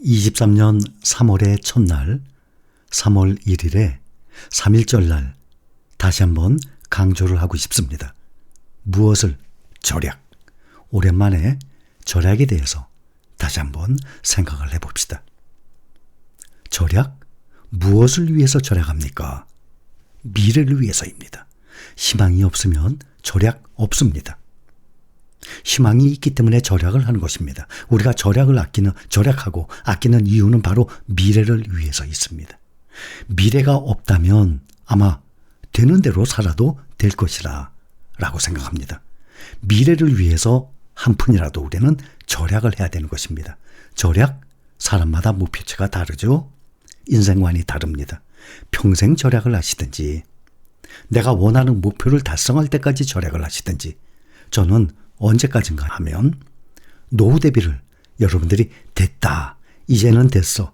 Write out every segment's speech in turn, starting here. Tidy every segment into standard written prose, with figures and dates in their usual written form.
23년 3월의 첫날 3월 1일에 3.1절 날 다시 한번 강조를 하고 싶습니다. 무엇을? 절약. 오랜만에 절약에 대해서 다시 한번 생각을 해봅시다. 절약? 무엇을 위해서 절약합니까? 미래를 위해서입니다. 희망이 없으면 절약 없습니다. 희망이 있기 때문에 절약을 하는 것입니다. 우리가 절약하고 아끼는 이유는 바로 미래를 위해서 있습니다. 미래가 없다면 아마 되는 대로 살아도 될 것이라 라고 생각합니다. 미래를 위해서 한 푼이라도 우리는 절약을 해야 되는 것입니다. 절약? 사람마다 목표치가 다르죠. 인생관이 다릅니다. 평생 절약을 하시든지 내가 원하는 목표를 달성할 때까지 절약을 하시든지 저는 언제까지인가 하면 노후 대비를 여러분들이 됐다, 이제는 됐어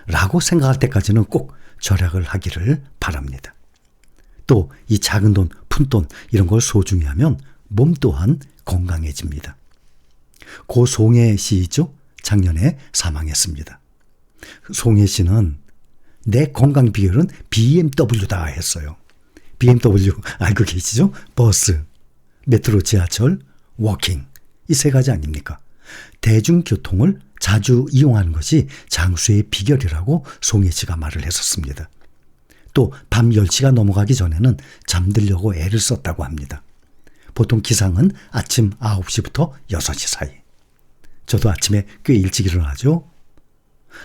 라고 생각할 때까지는 꼭 절약을 하기를 바랍니다. 또 이 작은 돈, 푼돈 이런 걸 소중히 하면 몸 또한 건강해집니다. 고 송혜 씨죠? 작년에 사망했습니다. 송혜 씨는 내 건강 비결은 BMW다 했어요. BMW 알고 계시죠? 버스, 메트로, 지하철, 워킹 이 세 가지 아닙니까? 대중교통을 자주 이용하는 것이 장수의 비결이라고 송혜 씨가 말을 했었습니다. 또 밤 10시가 넘어가기 전에는 잠들려고 애를 썼다고 합니다. 보통 기상은 아침 9시부터 6시 사이. 저도 아침에 꽤 일찍 일어나죠.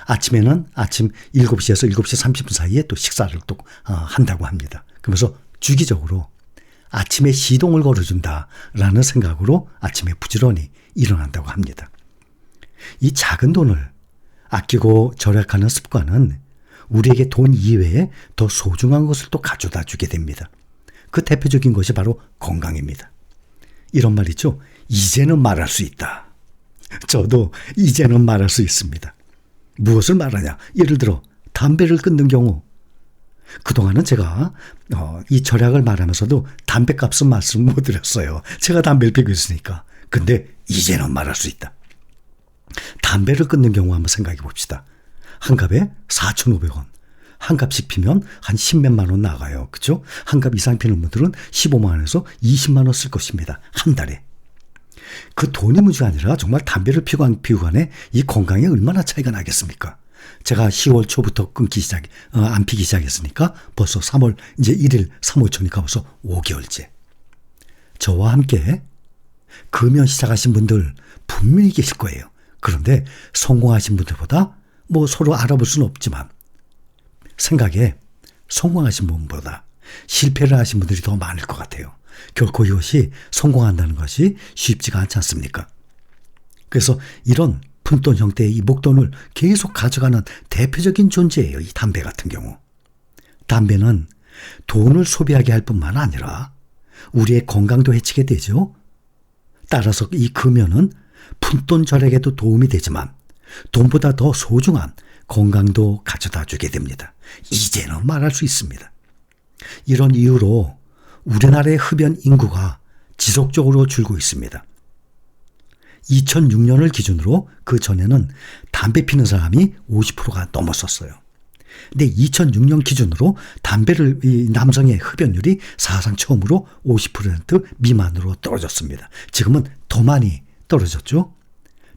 아침에는 아침 7시에서 7시 30분 사이에 또 식사를 또 한다고 합니다. 그러면서 주기적으로 아침에 시동을 걸어준다라는 생각으로 아침에 부지런히 일어난다고 합니다. 이 작은 돈을 아끼고 절약하는 습관은 우리에게 돈 이외에 더 소중한 것을 또 가져다 주게 됩니다. 그 대표적인 것이 바로 건강입니다. 이런 말 있죠. 이제는 말할 수 있다. 저도 이제는 말할 수 있습니다. 무엇을 말하냐? 예를 들어 담배를 끊는 경우 그동안은 제가 이 절약을 말하면서도 담배값은 말씀 못 드렸어요. 제가 담배를 피우고 있으니까. 근데 이제는 말할 수 있다. 담배를 끊는 경우 한번 생각해 봅시다. 한 갑에 4,500원. 한 갑씩 피면 한 10몇만 원 나가요. 그렇죠? 한 갑 이상 피는 분들은 15만 원에서 20만 원 쓸 것입니다. 한 달에. 그 돈이 문제가 아니라 정말 담배를 피우고 안 피우간에 이 건강에 얼마나 차이가 나겠습니까? 제가 10월 초부터 안 피기 시작했으니까 벌써 3월 이제 1일 3월 초니까 벌써 5개월째. 저와 함께 금연 시작하신 분들 분명히 계실 거예요. 그런데 성공하신 분들보다 뭐 서로 알아볼 수는 없지만 생각에 성공하신 분보다 실패를 하신 분들이 더 많을 것 같아요. 결코 이것이 성공한다는 것이 쉽지가 않지 않습니까? 그래서 이런 푼돈 형태의 이 목돈을 계속 가져가는 대표적인 존재예요. 이 담배 같은 경우. 담배는 돈을 소비하게 할 뿐만 아니라 우리의 건강도 해치게 되죠. 따라서 이 금연은 푼돈 절약에도 도움이 되지만 돈보다 더 소중한 건강도 가져다 주게 됩니다. 이제는 말할 수 있습니다. 이런 이유로 우리나라의 흡연 인구가 지속적으로 줄고 있습니다. 2006년을 기준으로 그 전에는 담배 피는 사람이 50%가 넘었었어요. 근데 2006년 기준으로 이 남성의 흡연율이 사상 처음으로 50% 미만으로 떨어졌습니다. 지금은 더 많이 떨어졌죠.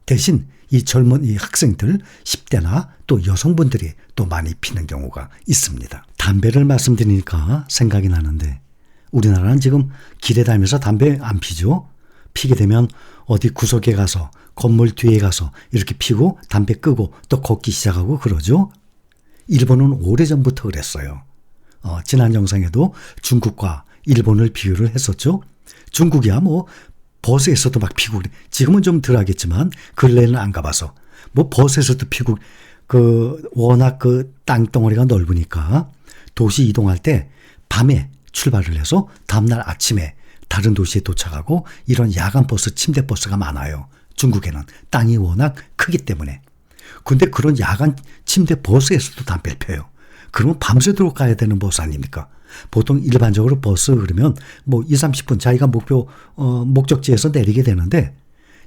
대신 이 젊은 이 학생들 10대나 또 여성분들이 또 많이 피는 경우가 있습니다. 담배를 말씀드리니까 생각이 나는데 우리나라는 지금 길에 다니면서 담배 안 피죠. 피게 되면 어디 구석에 가서 건물 뒤에 가서 이렇게 피고 담배 끄고 또 걷기 시작하고 그러죠. 일본은 오래전부터 그랬어요. 지난 영상에도 중국과 일본을 비교를 했었죠. 중국이야 뭐 버스에서도 막 피고 그래. 지금은 좀 덜 하겠지만 근래에는 안 가봐서 뭐 버스에서도 피고 워낙 땅덩어리가 넓으니까 도시 이동할 때 밤에 출발을 해서 다음날 아침에 다른 도시에 도착하고 이런 야간버스, 침대버스가 많아요. 중국에는 땅이 워낙 크기 때문에. 근데 그런 야간 침대버스에서도 담배를 펴요. 그러면 밤새도록 가야 되는 버스 아닙니까? 보통 일반적으로 버스 그러면 뭐 20, 30분 자기가 목적지에서 내리게 되는데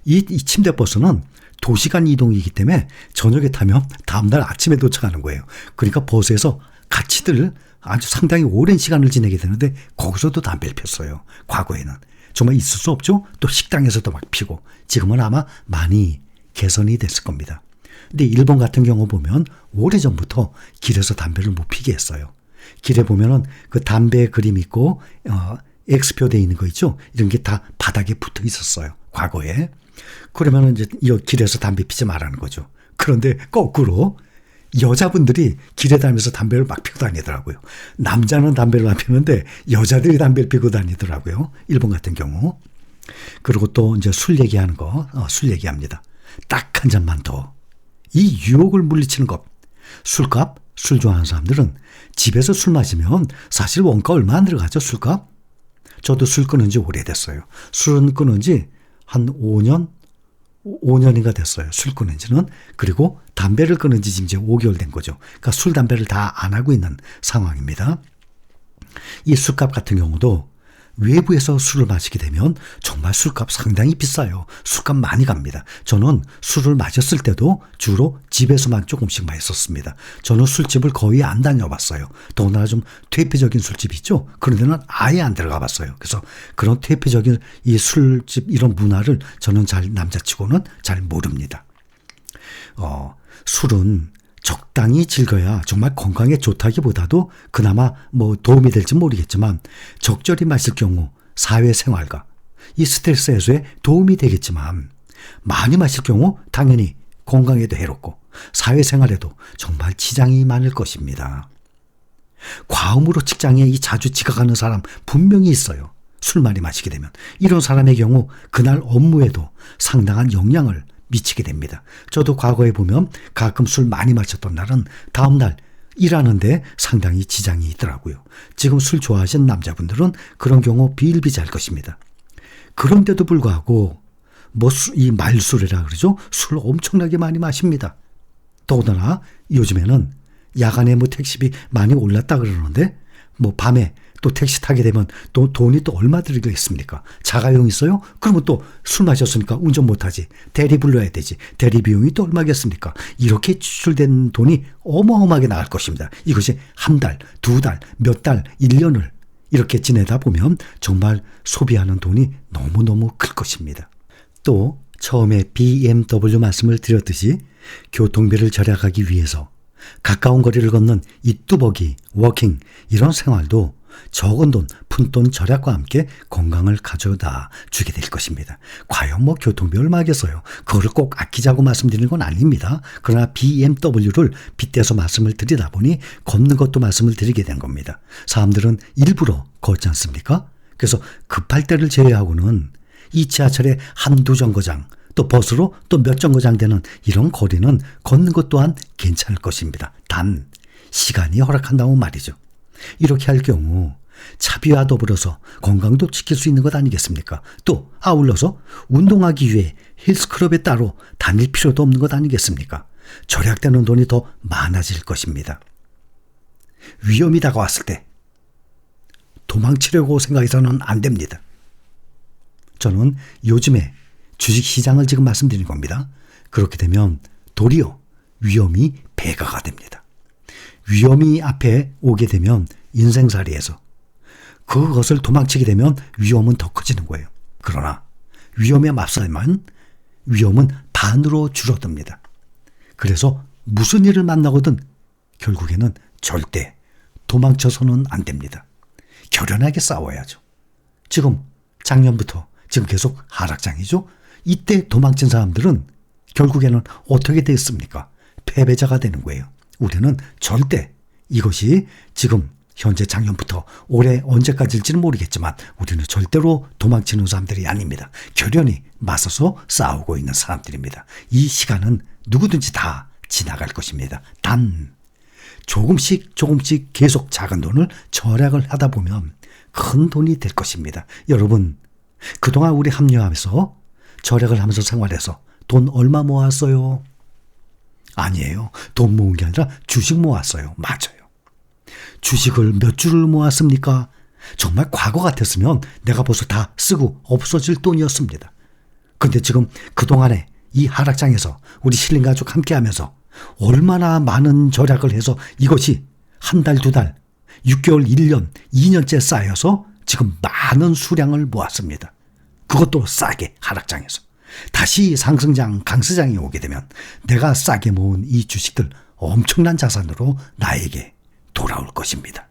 이 침대버스는 도시간 이동이기 때문에 저녁에 타면 다음날 아침에 도착하는 거예요. 그러니까 버스에서 같이들 아주 상당히 오랜 시간을 지내게 되는데 거기서도 담배를 폈어요. 과거에는. 정말 있을 수 없죠. 또 식당에서도 막 피고. 지금은 아마 많이 개선이 됐을 겁니다. 근데 일본 같은 경우 보면 오래전부터 길에서 담배를 못 피게 했어요. 길에 보면은 그 담배 그림 있고 X표 돼 있는 거 있죠. 이런 게 다 바닥에 붙어 있었어요. 과거에. 그러면은 이제 이 길에서 담배 피지 말라는 거죠. 그런데 거꾸로 여자분들이 길에 다니면서 담배를 막 피고 다니더라고요. 남자는 담배를 안 피는데 여자들이 담배를 피고 다니더라고요. 일본 같은 경우. 그리고 또 이제 술 얘기하는 거, 술 얘기합니다. 딱 한 잔만 더. 이 유혹을 물리치는 것. 술값, 술 좋아하는 사람들은 집에서 술 마시면 사실 원가 얼마 안 들어가죠, 술값? 저도 술 끊은 지 오래됐어요. 술은 끊은 지 한 5년인가 됐어요. 술 끊은 지는. 그리고 담배를 끊은 지 지금 이제 5개월 된 거죠. 그러니까 술, 담배를 다 안 하고 있는 상황입니다. 이 술값 같은 경우도 외부에서 술을 마시게 되면 정말 술값 상당히 비싸요. 술값 많이 갑니다. 저는 술을 마셨을 때도 주로 집에서만 조금씩 마셨습니다. 저는 술집을 거의 안 다녀봤어요. 더구나 좀 퇴폐적인 술집 있죠? 그런 데는 아예 안 들어가 봤어요. 그래서 그런 퇴폐적인 이 술집 이런 문화를 저는 남자치고는 잘 모릅니다. 술은 적당히 즐겨야 정말 건강에 좋다기보다도 그나마 뭐 도움이 될지 모르겠지만 적절히 마실 경우 사회생활과 이 스트레스 해소에 도움이 되겠지만 많이 마실 경우 당연히 건강에도 해롭고 사회생활에도 정말 지장이 많을 것입니다. 과음으로 직장에 자주 지각하는 사람 분명히 있어요. 술 많이 마시게 되면. 이런 사람의 경우 그날 업무에도 상당한 영향을 미치게 됩니다. 저도 과거에 보면 가끔 술 많이 마셨던 날은 다음날 일하는데 상당히 지장이 있더라고요. 지금 술 좋아하시는 남자분들은 그런 경우 비일비재할 것입니다. 그런데도 불구하고 이 말술이라 그러죠. 술 엄청나게 많이 마십니다. 더군다나 요즘에는 야간에 뭐 택시비 많이 올랐다 그러는데 뭐 밤에 또 택시 타게 되면 또 돈이 또 얼마 들겠습니까? 자가용 있어요? 그러면 또 술 마셨으니까 운전 못하지. 대리 불러야 되지. 대리 비용이 또 얼마겠습니까? 이렇게 지출된 돈이 어마어마하게 나갈 것입니다. 이것이 한 달, 두 달, 몇 달, 1년을 이렇게 지내다 보면 정말 소비하는 돈이 너무너무 클 것입니다. 또 처음에 BMW 말씀을 드렸듯이 교통비를 절약하기 위해서 가까운 거리를 걷는 이 뚜벅이, 워킹 이런 생활도 적은 돈, 푼돈 절약과 함께 건강을 가져다 주게 될 것입니다. 과연 뭐 교통비 얼마겠어요? 그거를 꼭 아끼자고 말씀드리는 건 아닙니다. 그러나 BMW를 빗대서 말씀을 드리다 보니 걷는 것도 말씀을 드리게 된 겁니다. 사람들은 일부러 걷지 않습니까? 그래서 급할 때를 제외하고는 이 지하철의 한두 정거장, 또 버스로 또 몇 정거장 되는 이런 거리는 걷는 것 또한 괜찮을 것입니다. 단 시간이 허락한다면 말이죠. 이렇게 할 경우 차비와 더불어서 건강도 지킬 수 있는 것 아니겠습니까? 또 아울러서 운동하기 위해 헬스클럽에 따로 다닐 필요도 없는 것 아니겠습니까? 절약되는 돈이 더 많아질 것입니다. 위험이 다가왔을 때 도망치려고 생각해서는 안 됩니다. 저는 요즘에 주식시장을 지금 말씀드리는 겁니다. 그렇게 되면 도리어 위험이 배가가 됩니다. 위험이 앞에 오게 되면 인생살이에서 그것을 도망치게 되면 위험은 더 커지는 거예요. 그러나 위험에 맞서야만 위험은 반으로 줄어듭니다. 그래서 무슨 일을 만나거든 결국에는 절대 도망쳐서는 안 됩니다. 결연하게 싸워야죠. 지금 작년부터 지금 계속 하락장이죠. 이때 도망친 사람들은 결국에는 어떻게 됐습니까? 패배자가 되는 거예요. 우리는 절대 이것이 지금 현재 작년부터 올해 언제까지일지는 모르겠지만 우리는 절대로 도망치는 사람들이 아닙니다. 결연히 맞서서 싸우고 있는 사람들입니다. 이 시간은 누구든지 다 지나갈 것입니다. 단 조금씩 계속 작은 돈을 절약을 하다 보면 큰 돈이 될 것입니다. 여러분 그동안 우리 합류하면서 절약을 하면서 생활해서 돈 얼마 모았어요? 아니에요. 돈 모은 게 아니라 주식 모았어요. 맞아요. 주식을 몇 주를 모았습니까? 정말 과거 같았으면 내가 벌써 다 쓰고 없어질 돈이었습니다. 근데 지금 그동안에 이 하락장에서 우리 신림 가족 함께하면서 얼마나 많은 절약을 해서 이것이 한 달, 두 달, 6개월, 1년, 2년째 쌓여서 지금 많은 수량을 모았습니다. 그것도 싸게 하락장에서. 다시 상승장, 강세장이 오게 되면 내가 싸게 모은 이 주식들 엄청난 자산으로 나에게 돌아올 것입니다.